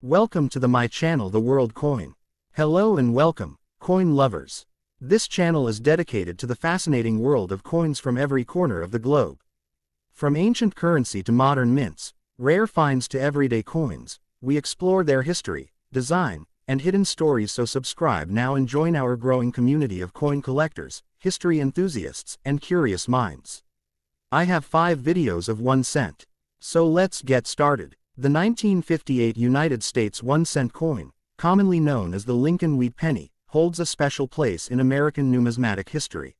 Welcome to my channel, The World Coin. Hello and welcome, coin lovers. This channel is dedicated to the fascinating world of coins from every corner of the globe. From ancient currency to modern mints, rare finds to everyday coins, we explore their history, design, and hidden stories. So subscribe now and join our growing community of coin collectors, history enthusiasts, and curious minds. I have 5 videos of 1 cent. So let's get started. The 1958 United States 1 cent coin, commonly known as the Lincoln Wheat Penny, holds a special place in American numismatic history.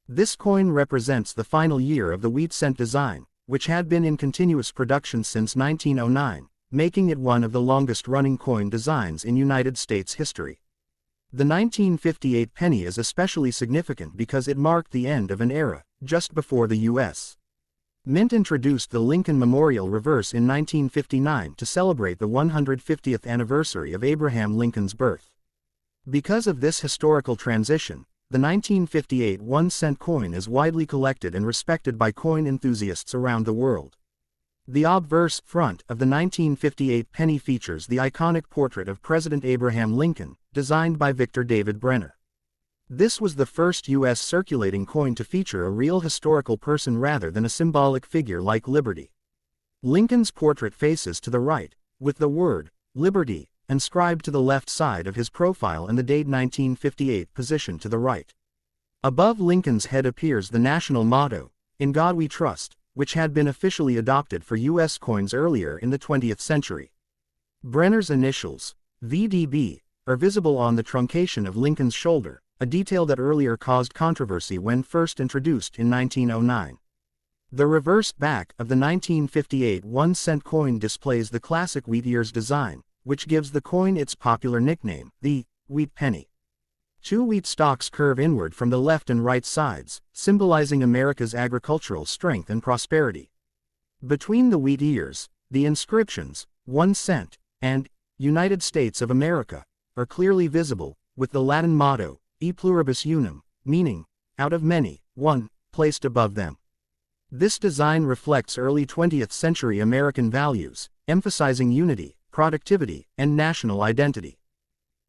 This coin represents the final year of the wheat cent design, which had been in continuous production since 1909, making it one of the longest-running coin designs in United States history. The 1958 penny is especially significant because it marked the end of an era, just before the U.S. Mint introduced the Lincoln Memorial Reverse in 1959 to celebrate the 150th anniversary of Abraham Lincoln's birth. Because of this historical transition, the 1958 1 cent coin is widely collected and respected by coin enthusiasts around the world. The obverse front of the 1958 penny features the iconic portrait of President Abraham Lincoln, designed by Victor David Brenner. This was the first U.S. circulating coin to feature a real historical person rather than a symbolic figure like Liberty. Lincoln's portrait faces to the right, with the word, Liberty, inscribed to the left side of his profile and the date 1958 positioned to the right. Above Lincoln's head appears the national motto, "In God We Trust," which had been officially adopted for U.S. coins earlier in the 20th century. Brenner's initials, VDB, are visible on the truncation of Lincoln's shoulder, a detail that earlier caused controversy when first introduced in 1909. The reverse back of the 1958 1 cent coin displays the classic wheat ears design, which gives the coin its popular nickname, the Wheat Penny. 2 wheat stalks curve inward from the left and right sides, symbolizing America's agricultural strength and prosperity. Between the wheat ears, the inscriptions, 1 cent, and United States of America, are clearly visible, with the Latin motto, E pluribus unum, meaning, out of many, one, placed above them. This design reflects early 20th century American values, emphasizing unity, productivity, and national identity.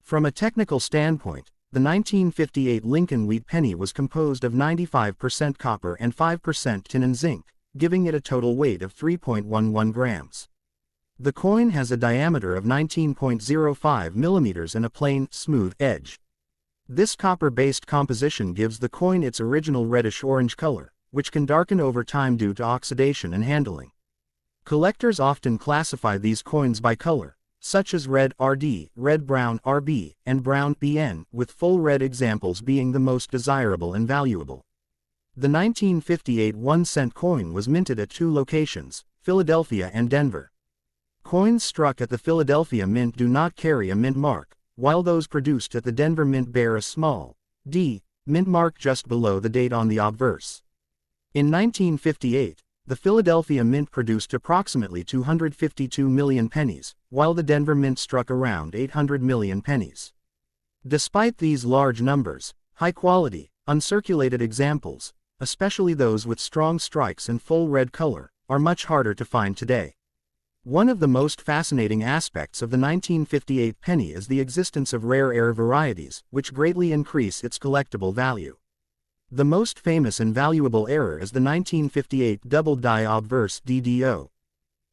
From a technical standpoint, the 1958 Lincoln Wheat Penny was composed of 95% copper and 5% tin and zinc, giving it a total weight of 3.11 grams. The coin has a diameter of 19.05 millimeters and a plain, smooth edge. This copper-based composition gives the coin its original reddish-orange color, which can darken over time due to oxidation and handling. Collectors often classify these coins by color, such as red RD, red-brown RB, and brown BN, with full red examples being the most desirable and valuable. The 1958 1 cent coin was minted at 2 locations, Philadelphia and Denver. Coins struck at the Philadelphia Mint do not carry a mint mark, while those produced at the Denver Mint bear a small D mint mark just below the date on the obverse. In 1958, the Philadelphia Mint produced approximately 252 million pennies, while the Denver Mint struck around 800 million pennies. Despite these large numbers, high-quality, uncirculated examples, especially those with strong strikes and full red color, are much harder to find today. One of the most fascinating aspects of the 1958 penny is the existence of rare air varieties, which greatly increase its collectible value. The most famous and valuable error is the 1958 double die obverse DDO.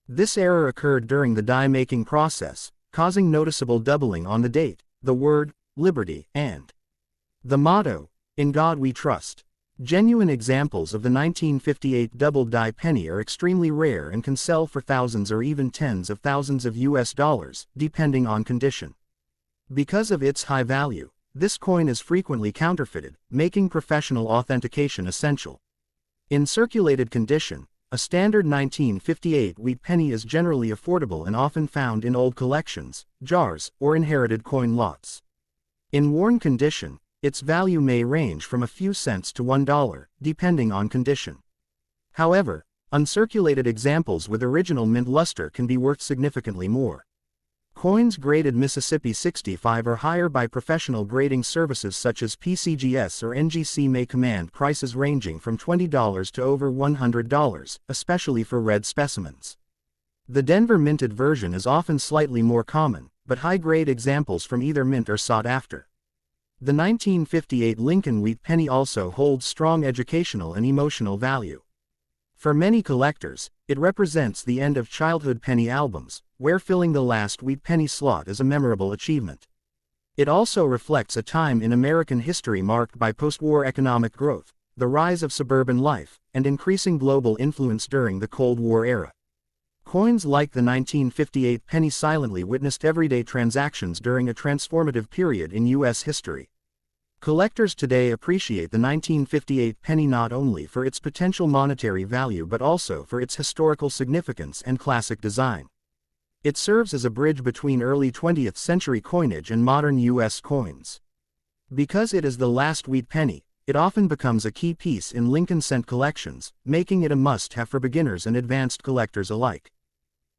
This error occurred during the die-making process, causing noticeable doubling on the date, the word, Liberty, and the motto, In God We Trust. Genuine examples of the 1958 double die penny are extremely rare and can sell for thousands or even tens of thousands of US dollars, depending on condition. Because of its high value, this coin is frequently counterfeited, making professional authentication essential. In circulated condition, a standard 1958 wheat penny is generally affordable and often found in old collections, jars, or inherited coin lots. In worn condition, its value may range from a few cents to $1, depending on condition. However, uncirculated examples with original mint luster can be worth significantly more. Coins graded Mississippi 65 or higher by professional grading services such as PCGS or NGC may command prices ranging from $20 to over $100, especially for red specimens. The Denver minted version is often slightly more common, but high-grade examples from either mint are sought after. The 1958 Lincoln Wheat Penny also holds strong educational and emotional value. For many collectors, it represents the end of childhood penny albums, where filling the last wheat penny slot is a memorable achievement. It also reflects a time in American history marked by post-war economic growth, the rise of suburban life, and increasing global influence during the Cold War era. Coins like the 1958 penny silently witnessed everyday transactions during a transformative period in U.S. history. Collectors today appreciate the 1958 penny not only for its potential monetary value but also for its historical significance and classic design. It serves as a bridge between early 20th century coinage and modern U.S. coins. Because it is the last wheat penny, it often becomes a key piece in Lincoln cent collections, making it a must-have for beginners and advanced collectors alike.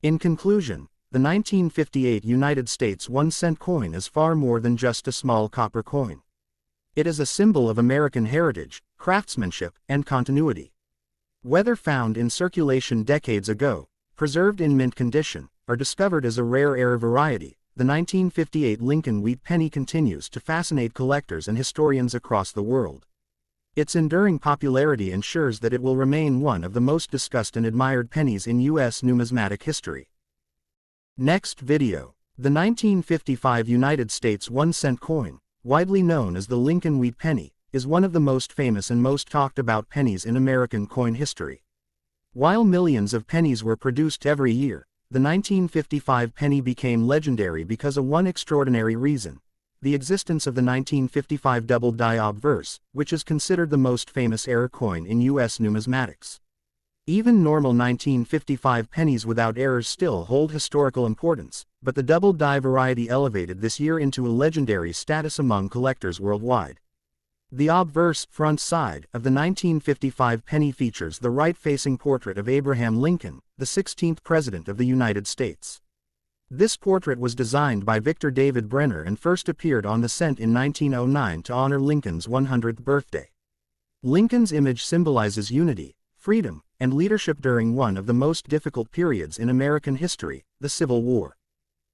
In conclusion, the 1958 United States 1-cent coin is far more than just a small copper coin. It is a symbol of American heritage, craftsmanship, and continuity. Whether found in circulation decades ago, preserved in mint condition, or discovered as a rare variety, the 1958 Lincoln Wheat Penny continues to fascinate collectors and historians across the world. Its enduring popularity ensures that it will remain one of the most discussed and admired pennies in U.S. numismatic history. Next video. The 1955 United States 1-cent coin, widely known as the Lincoln Wheat Penny, is one of the most famous and most talked about pennies in American coin history. While millions of pennies were produced every year, the 1955 penny became legendary because of one extraordinary reason: the existence of the 1955 double die obverse, which is considered the most famous error coin in U.S. numismatics. Even normal 1955 pennies without errors still hold historical importance, but the double die variety elevated this year into a legendary status among collectors worldwide. The obverse front side of the 1955 penny features the right-facing portrait of Abraham Lincoln, the 16th President of the United States. This portrait was designed by Victor David Brenner and first appeared on the cent in 1909 to honor Lincoln's 100th birthday. Lincoln's image symbolizes unity, freedom, and leadership during one of the most difficult periods in American history, the Civil War.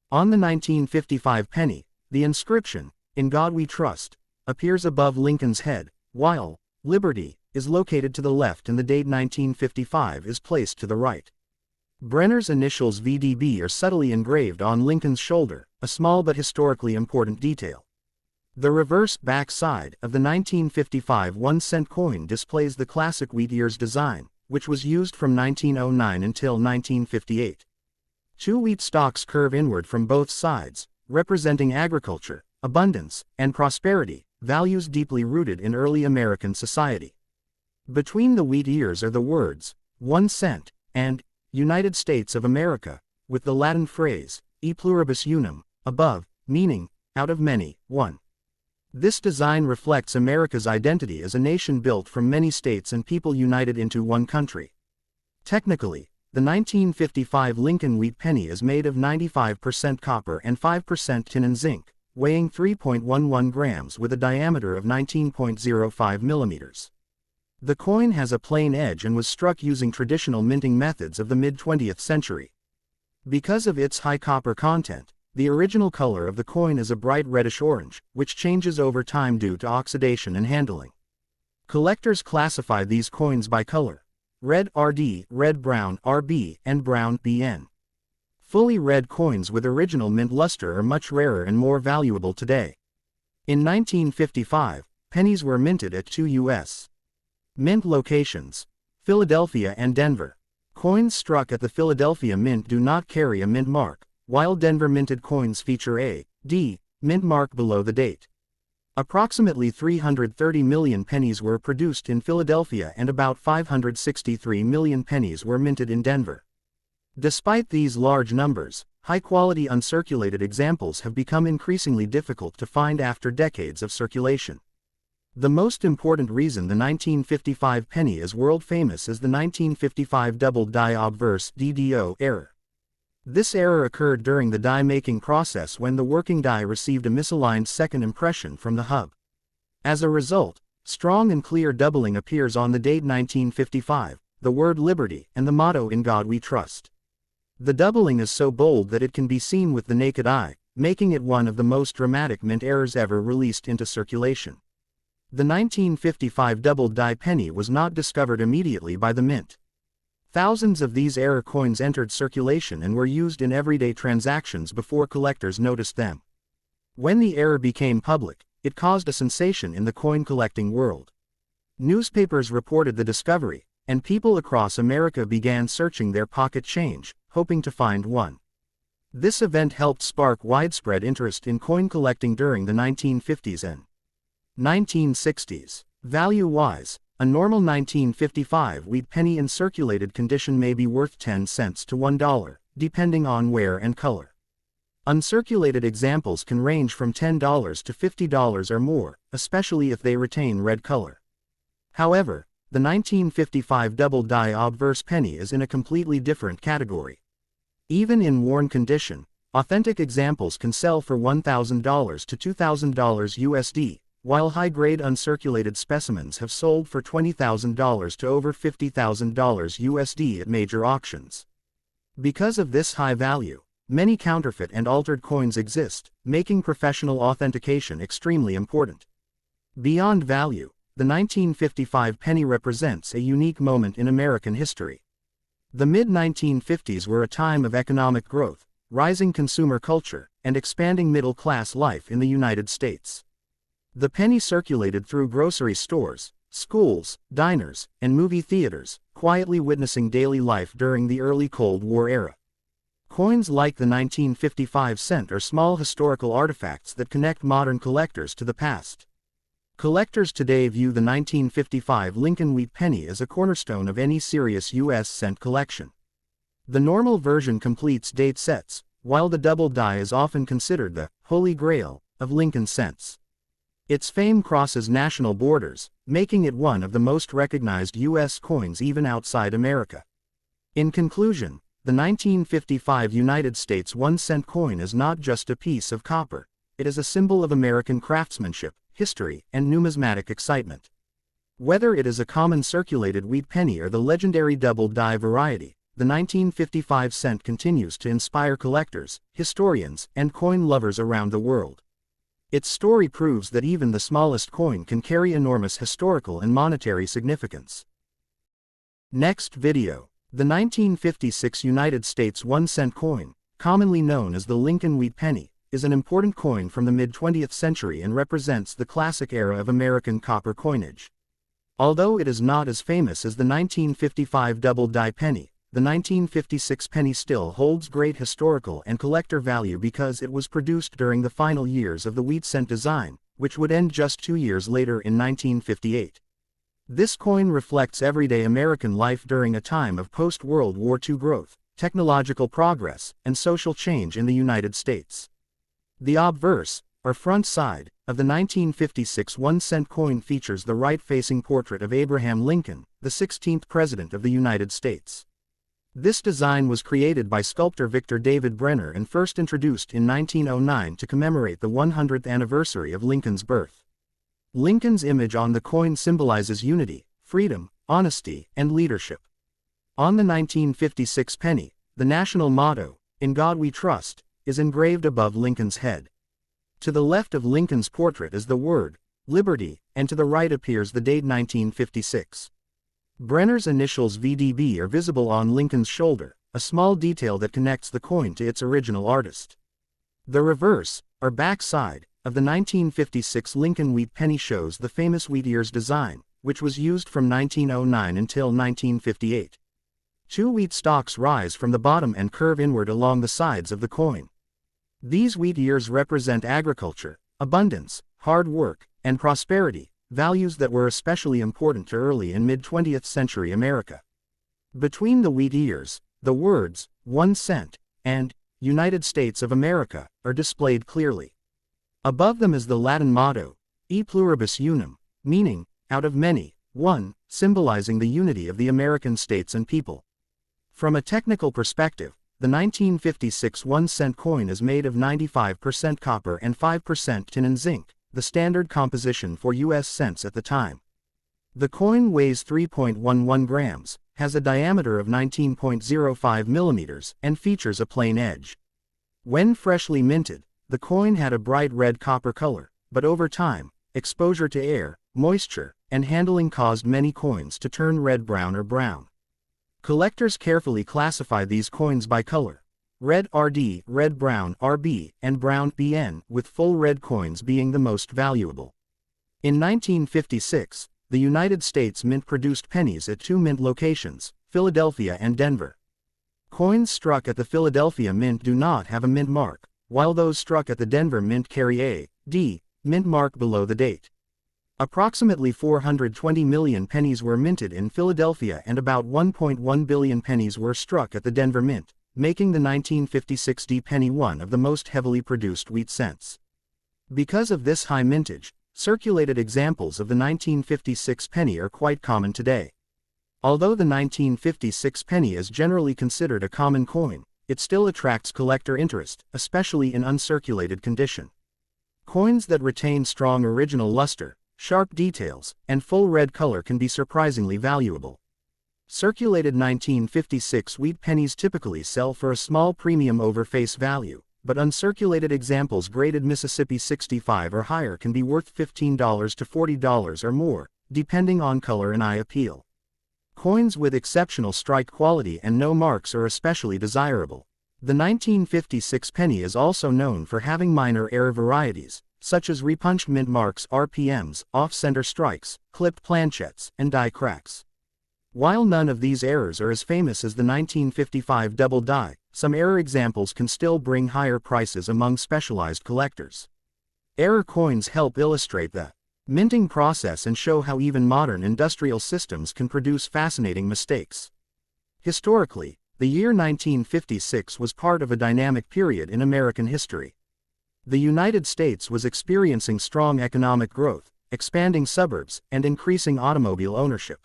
On the 1955 penny, the inscription, "In God We Trust," appears above Lincoln's head, while "Liberty" is located to the left and the date 1955 is placed to the right. Brenner's initials VDB are subtly engraved on Lincoln's shoulder, a small but historically important detail. The reverse back side of the 1955 1-cent coin displays the classic wheat ears design, which was used from 1909 until 1958. Two wheat stalks curve inward from both sides, representing agriculture, abundance, and prosperity, values deeply rooted in early American society. Between the wheat ears are the words, 1 cent, and United States of America, with the Latin phrase, e pluribus unum, above, meaning, out of many, one. This design reflects America's identity as a nation built from many states and people united into one country. Technically, the 1955 Lincoln Wheat Penny is made of 95% copper and 5% tin and zinc, weighing 3.11 grams with a diameter of 19.05 millimeters. The coin has a plain edge and was struck using traditional minting methods of the mid-20th century. Because of its high copper content, the original color of the coin is a bright reddish-orange, which changes over time due to oxidation and handling. Collectors classify these coins by color: red RD, red-brown RB, and brown BN. Fully red coins with original mint luster are much rarer and more valuable today. In 1955, pennies were minted at two U.S. mint locations: Philadelphia and Denver. Coins struck at the Philadelphia Mint do not carry a mint mark, while Denver minted coins feature a D mint mark below the date. Approximately 330 million pennies were produced in Philadelphia and about 563 million pennies were minted in Denver. Despite these large numbers, high-quality uncirculated examples have become increasingly difficult to find after decades of circulation. The most important reason the 1955 penny is world-famous is the 1955 double die obverse DDO error. This error occurred during the die-making process when the working die received a misaligned second impression from the hub. As a result, strong and clear doubling appears on the date 1955, the word liberty, and the motto "In God We Trust." The doubling is so bold that it can be seen with the naked eye, making it one of the most dramatic mint errors ever released into circulation. The 1955 double-die penny was not discovered immediately by the mint. Thousands of these error coins entered circulation and were used in everyday transactions before collectors noticed them. When the error became public, it caused a sensation in the coin collecting world. Newspapers reported the discovery, and people across America began searching their pocket change, hoping to find one. This event helped spark widespread interest in coin collecting during the 1950s and 1960s. Value-wise, a normal 1955 wheat penny in circulated condition may be worth 10 cents to $1, depending on wear and color. Uncirculated examples can range from $10 to $50 or more, especially if they retain red color. However, the 1955 double-die obverse penny is in a completely different category. Even in worn condition, authentic examples can sell for $1,000 to $2,000 USD, while high-grade uncirculated specimens have sold for $20,000 to over $50,000 USD at major auctions. Because of this high value, many counterfeit and altered coins exist, making professional authentication extremely important. Beyond value, the 1955 penny represents a unique moment in American history. The mid-1950s were a time of economic growth, rising consumer culture, and expanding middle-class life in the United States. The penny circulated through grocery stores, schools, diners, and movie theaters, quietly witnessing daily life during the early Cold War era. Coins like the 1955 cent are small historical artifacts that connect modern collectors to the past. Collectors today view the 1955 Lincoln wheat penny as a cornerstone of any serious U.S. cent collection. The normal version completes date sets, while the double die is often considered the Holy Grail of Lincoln cents. Its fame crosses national borders, making it one of the most recognized U.S. coins even outside America. In conclusion, the 1955 United States 1-cent coin is not just a piece of copper, it is a symbol of American craftsmanship, history, and numismatic excitement. Whether it is a common circulated wheat penny or the legendary double-die variety, the 1955 cent continues to inspire collectors, historians, and coin lovers around the world. Its story proves that even the smallest coin can carry enormous historical and monetary significance. Next video. The 1956 United States 1-cent coin, commonly known as the Lincoln wheat penny, is an important coin from the mid-20th century and represents the classic era of American copper coinage. Although it is not as famous as the 1955 double-die penny, the 1956 penny still holds great historical and collector value because it was produced during the final years of the wheat cent design, which would end just 2 years later in 1958. This coin reflects everyday American life during a time of post-World War II growth, technological progress, and social change in the United States. The obverse, or front side, of the 1956 1-cent coin features the right-facing portrait of Abraham Lincoln, the 16th President of the United States. This design was created by sculptor Victor David Brenner and first introduced in 1909 to commemorate the 100th anniversary of Lincoln's birth. Lincoln's image on the coin symbolizes unity, freedom, honesty, and leadership. On the 1956 penny, the national motto, "In God We Trust," is engraved above Lincoln's head. To the left of Lincoln's portrait is the word, "Liberty," and to the right appears the date 1956. Brenner's initials VDB are visible on Lincoln's shoulder, a small detail that connects the coin to its original artist. The reverse, or back side, of the 1956 Lincoln wheat penny shows the famous wheat ears design, which was used from 1909 until 1958. 2 wheat stalks rise from the bottom and curve inward along the sides of the coin. These wheat ears represent agriculture, abundance, hard work, and prosperity, values that were especially important to early and mid-20th century America. Between the wheat ears, the words, 1 cent, and United States of America, are displayed clearly. Above them is the Latin motto, E pluribus unum, meaning, out of many, one, symbolizing the unity of the American states and people. From a technical perspective, the 1956 1-cent coin is made of 95% copper and 5% tin and zinc, the standard composition for U.S. cents at the time. The coin weighs 3.11 grams, has a diameter of 19.05 millimeters, and features a plain edge. When freshly minted, the coin had a bright red copper color, but over time, exposure to air, moisture, and handling caused many coins to turn red-brown or brown. Collectors carefully classify these coins by color: red RD, red-brown RB, and brown BN, with full red coins being the most valuable. In 1956, the United States Mint produced pennies at two mint locations, Philadelphia and Denver. Coins struck at the Philadelphia Mint do not have a mint mark, while those struck at the Denver Mint carry a D mint mark below the date. Approximately 420 million pennies were minted in Philadelphia and about 1.1 billion pennies were struck at the Denver Mint, making the 1956 D penny one of the most heavily produced wheat cents. Because of this high mintage, circulated examples of the 1956 penny are quite common today. Although the 1956 penny is generally considered a common coin, it still attracts collector interest, especially in uncirculated condition. Coins that retain strong original luster, sharp details, and full red color can be surprisingly valuable. Circulated 1956 wheat pennies typically sell for a small premium over face value, but uncirculated examples graded Mississippi 65 or higher can be worth $15 to $40 or more, depending on color and eye appeal. Coins with exceptional strike quality and no marks are especially desirable. The 1956 penny is also known for having minor error varieties, such as repunched mint marks, RPMs, off-center strikes, clipped planchettes, and die cracks. While none of these errors are as famous as the 1955 double die, some error examples can still bring higher prices among specialized collectors. Error coins help illustrate the minting process and show how even modern industrial systems can produce fascinating mistakes. Historically, the year 1956 was part of a dynamic period in American history. The United States was experiencing strong economic growth, expanding suburbs, and increasing automobile ownership.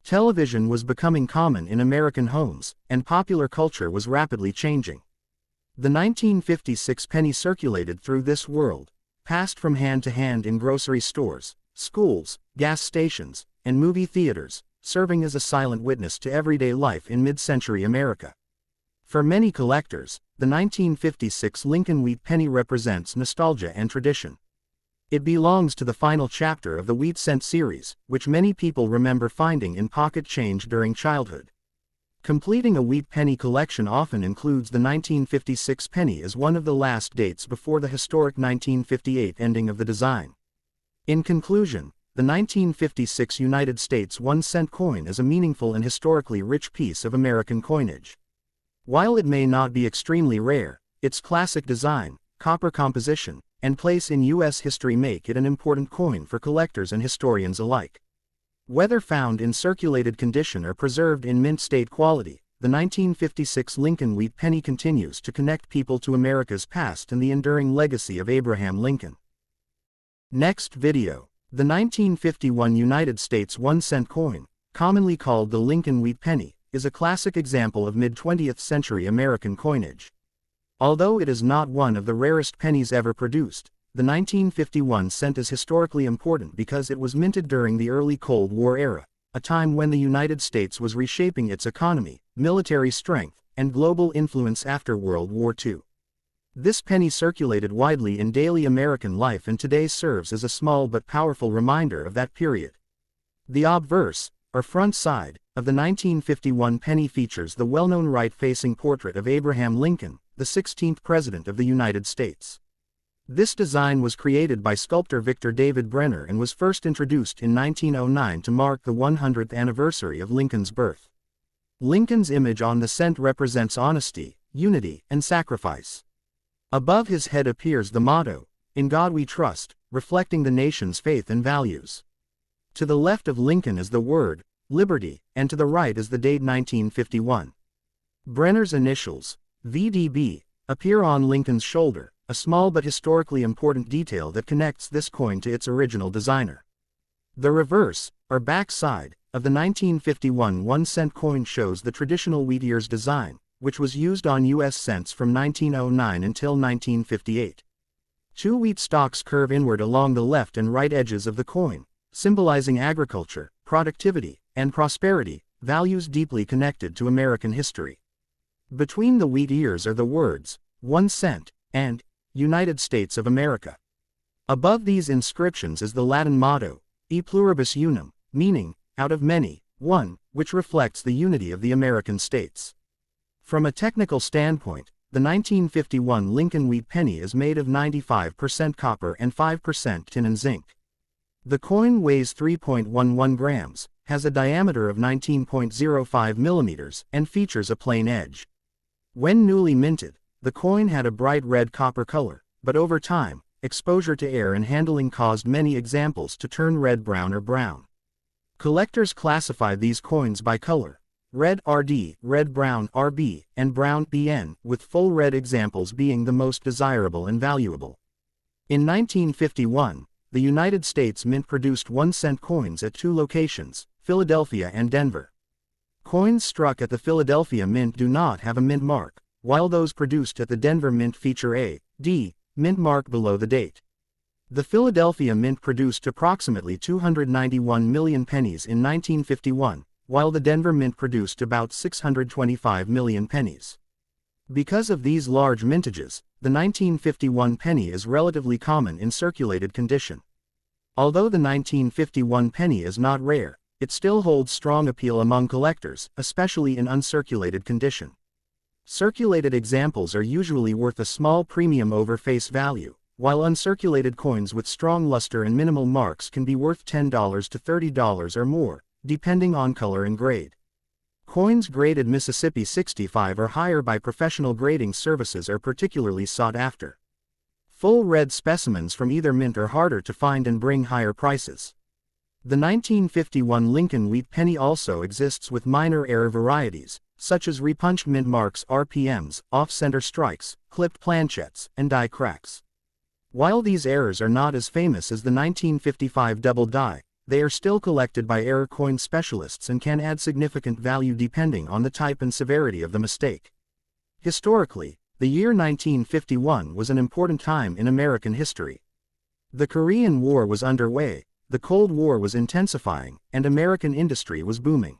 Television was becoming common in American homes, and popular culture was rapidly changing. The 1956 penny circulated through this world, passed from hand to hand in grocery stores, schools, gas stations, and movie theaters, serving as a silent witness to everyday life in mid-century America. For many collectors, the 1956 Lincoln wheat penny represents nostalgia and tradition. It belongs to the final chapter of the wheat cent series, which many people remember finding in pocket change during childhood. Completing a wheat penny collection often includes the 1956 penny as one of the last dates before the historic 1958 ending of the design. In conclusion, the 1956 United States 1-cent coin is a meaningful and historically rich piece of American coinage. While it may not be extremely rare, its classic design, copper composition, and place in U.S. history make it an important coin for collectors and historians alike. Whether found in circulated condition or preserved in mint state quality, the 1956 Lincoln wheat penny continues to connect people to America's past and the enduring legacy of Abraham Lincoln. Next video. The 1951 United States 1-cent coin, commonly called the Lincoln wheat penny, is a classic example of mid-20th century American coinage. Although it is not one of the rarest pennies ever produced, the 1951 cent is historically important because it was minted during the early Cold War era, a time when the United States was reshaping its economy, military strength, and global influence after World War II. This penny circulated widely in daily American life and today serves as a small but powerful reminder of that period. The obverse, or front side, of the 1951 penny features the well-known right-facing portrait of Abraham Lincoln, the 16th President of the United States. This design was created by sculptor Victor David Brenner and was first introduced in 1909 to mark the 100th anniversary of Lincoln's birth. Lincoln's image on the cent represents honesty, unity, and sacrifice. Above his head appears the motto, "In God We Trust," reflecting the nation's faith and values. To the left of Lincoln is the word, liberty, and to the right is the date 1951. Brenner's initials, VDB, appear on Lincoln's shoulder, a small but historically important detail that connects this coin to its original designer. The reverse, or back side, of the 1951 1-cent coin shows the traditional wheat ears design, which was used on U.S. cents from 1909 until 1958. Two wheat stalks curve inward along the left and right edges of the coin, symbolizing agriculture, productivity, and prosperity, values deeply connected to American history. Between the wheat ears are the words, 1 cent, and United States of America. Above these inscriptions is the Latin motto, E pluribus unum, meaning, out of many, one, which reflects the unity of the American states. From a technical standpoint, the 1951 Lincoln Wheat Penny is made of 95% copper and 5% tin and zinc. The coin weighs 3.11 grams, has a diameter of 19.05 millimeters, and features a plain edge. When newly minted, the coin had a bright red copper color, but over time, exposure to air and handling caused many examples to turn red-brown or brown. Collectors classify these coins by color: red RD, red-brown RB, and brown BN, with full red examples being the most desirable and valuable. In 1951, the United States Mint produced 1-cent coins at two locations, Philadelphia and Denver. Coins struck at the Philadelphia Mint do not have a mint mark, while those produced at the Denver Mint feature a D mint mark below the date. The Philadelphia Mint produced approximately 291 million pennies in 1951, while the Denver Mint produced about 625 million pennies. Because of these large mintages, the 1951 penny is relatively common in circulated condition. Although the 1951 penny is not rare, it still holds strong appeal among collectors, especially in uncirculated condition. Circulated examples are usually worth a small premium over face value, while uncirculated coins with strong luster and minimal marks can be worth $10 to $30 or more, depending on color and grade. Coins graded Mississippi 65 or higher by professional grading services are particularly sought after. Full red specimens from either mint are harder to find and bring higher prices. The 1951 Lincoln Wheat Penny also exists with minor error varieties, such as repunched mint marks, RPMs, off-center strikes, clipped planchettes, and die cracks. While these errors are not as famous as the 1955 double die, they are still collected by error coin specialists and can add significant value depending on the type and severity of the mistake. Historically, the year 1951 was an important time in American history. The Korean War was underway, the Cold War was intensifying, and American industry was booming.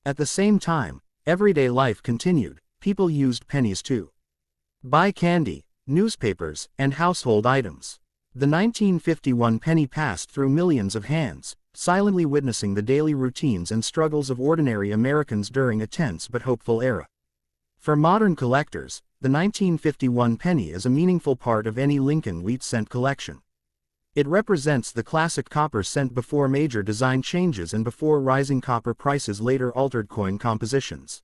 At the same time, everyday life continued. People used pennies to buy candy, newspapers, and household items. The 1951 penny passed through millions of hands, silently witnessing the daily routines and struggles of ordinary Americans during a tense but hopeful era. For modern collectors, the 1951 penny is a meaningful part of any Lincoln Wheat cent collection. It represents the classic copper cent before major design changes and before rising copper prices later altered coin compositions.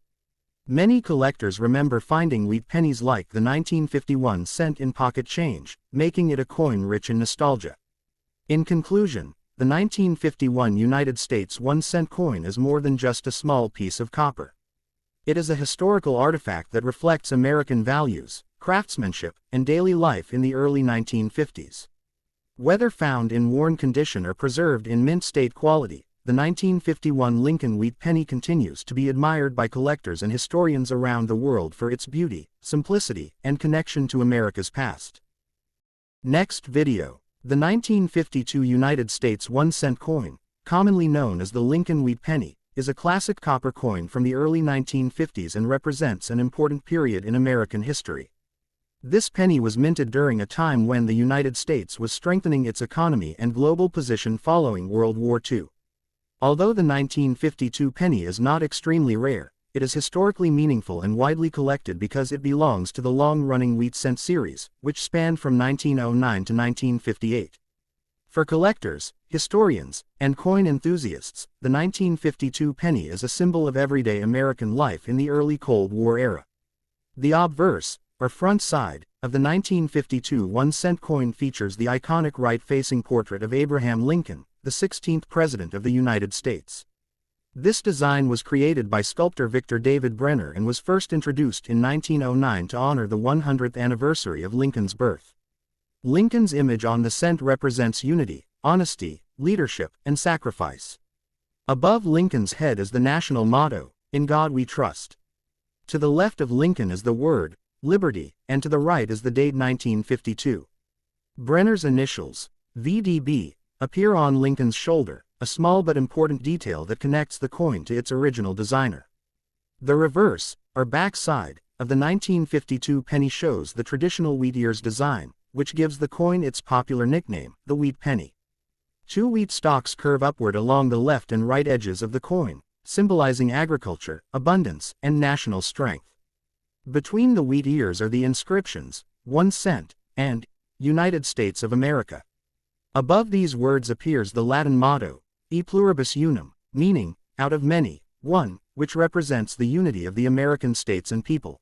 Many collectors remember finding wheat pennies like the 1951 cent in pocket change, making it a coin rich in nostalgia. In conclusion, the 1951 United States 1-cent coin is more than just a small piece of copper. It is a historical artifact that reflects American values, craftsmanship, and daily life in the early 1950s. Whether found in worn condition or preserved in mint state quality, the 1951 Lincoln Wheat Penny continues to be admired by collectors and historians around the world for its beauty, simplicity, and connection to America's past. Next video. The 1952 United States 1-cent coin, commonly known as the Lincoln Wheat Penny, is a classic copper coin from the early 1950s and represents an important period in American history. This penny was minted during a time when the United States was strengthening its economy and global position following World War II. Although the 1952 penny is not extremely rare, it is historically meaningful and widely collected because it belongs to the long-running wheat cent series, which spanned from 1909 to 1958. For collectors, historians, and coin enthusiasts, the 1952 penny is a symbol of everyday American life in the early Cold War era. The obverse, or front side, of the 1952 1-cent coin features the iconic right-facing portrait of Abraham Lincoln, the 16th President of the United States. This design was created by sculptor Victor David Brenner and was first introduced in 1909 to honor the 100th anniversary of Lincoln's birth. Lincoln's image on the cent represents unity, honesty, leadership, and sacrifice. Above Lincoln's head is the national motto, "In God We Trust." To the left of Lincoln is the word, "Liberty," and to the right is the date 1952. Brenner's initials, VDB, appear on Lincoln's shoulder, a small but important detail that connects the coin to its original designer. The reverse, or back side, of the 1952 penny shows the traditional wheat ears design, which gives the coin its popular nickname, the wheat penny. Two wheat stalks curve upward along the left and right edges of the coin, symbolizing agriculture, abundance, and national strength. Between the wheat ears are the inscriptions, 1 cent, and United States of America. Above these words appears the Latin motto, E pluribus unum, meaning, out of many, one, which represents the unity of the American states and people.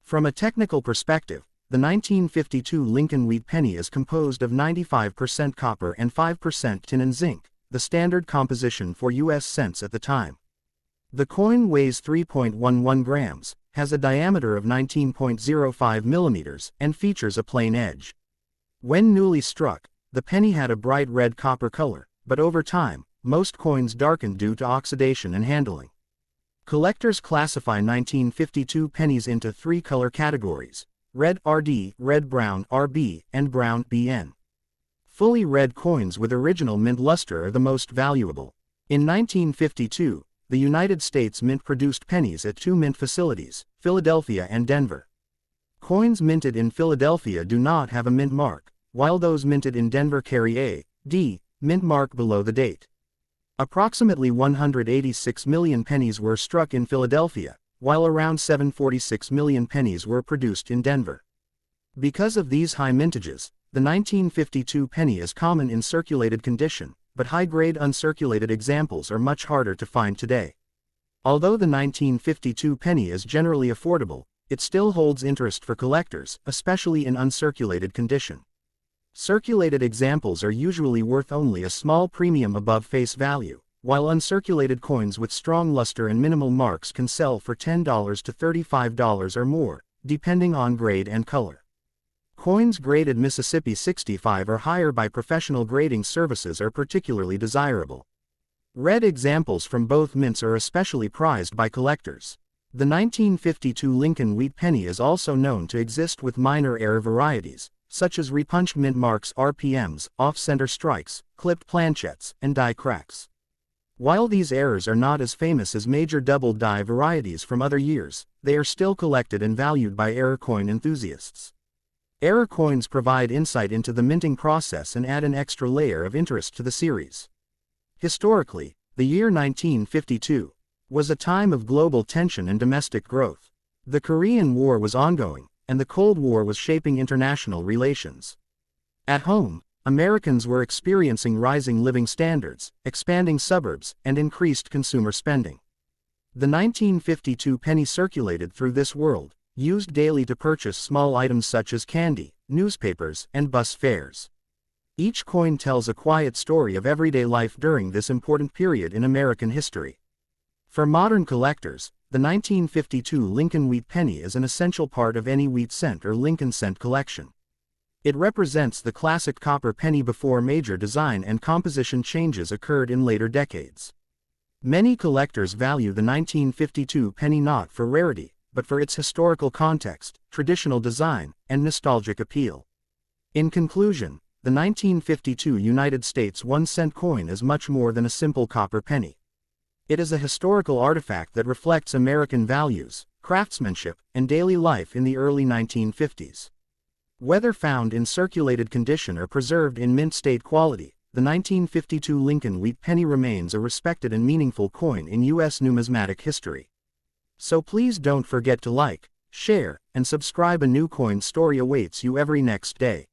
From a technical perspective, the 1952 Lincoln wheat penny is composed of 95% copper and 5% tin and zinc, the standard composition for U.S. cents at the time. The coin weighs 3.11 grams, has a diameter of 19.05 millimeters, and features a plain edge. When newly struck, the penny had a bright red copper color, but over time, most coins darkened due to oxidation and handling. Collectors classify 1952 pennies into three color categories: red RD, red-brown RB, and brown BN. Fully red coins with original mint luster are the most valuable. In 1952, the United States Mint produced pennies at two mint facilities, Philadelphia and Denver. Coins minted in Philadelphia do not have a mint mark, while those minted in Denver carry a D mint mark below the date. Approximately 186 million pennies were struck in Philadelphia, while around 746 million pennies were produced in Denver. Because of these high mintages, the 1952 penny is common in circulated condition, but high-grade uncirculated examples are much harder to find today. Although the 1952 penny is generally affordable, it still holds interest for collectors, especially in uncirculated condition. Circulated examples are usually worth only a small premium above face value, while uncirculated coins with strong luster and minimal marks can sell for $10 to $35 or more, depending on grade and color. Coins graded Mississippi 65 or higher by professional grading services are particularly desirable. Red examples from both mints are especially prized by collectors. The 1952 Lincoln wheat penny is also known to exist with minor error varieties, such as repunched mint marks, RPMs, off-center strikes, clipped planchettes, and die cracks. While these errors are not as famous as major double die varieties from other years, they are still collected and valued by error coin enthusiasts. Error coins provide insight into the minting process and add an extra layer of interest to the series. Historically, the year 1952 was a time of global tension and domestic growth. The Korean War was ongoing, and the Cold War was shaping international relations. At home, Americans were experiencing rising living standards, expanding suburbs, and increased consumer spending. The 1952 penny circulated through this world, used daily to purchase small items such as candy, newspapers, and bus fares. Each coin tells a quiet story of everyday life during this important period in American history. For modern collectors, the 1952 Lincoln wheat penny is an essential part of any wheat cent or Lincoln cent collection. It represents the classic copper penny before major design and composition changes occurred in later decades. Many collectors value the 1952 penny not for rarity, but for its historical context, traditional design, and nostalgic appeal. In conclusion, the 1952 United States 1-cent coin is much more than a simple copper penny. It is a historical artifact that reflects American values, craftsmanship, and daily life in the early 1950s. Whether found in circulated condition or preserved in mint state quality, the 1952 Lincoln wheat penny remains a respected and meaningful coin in U.S. numismatic history. So please don't forget to like, share, and subscribe. A new coin story awaits you every next day.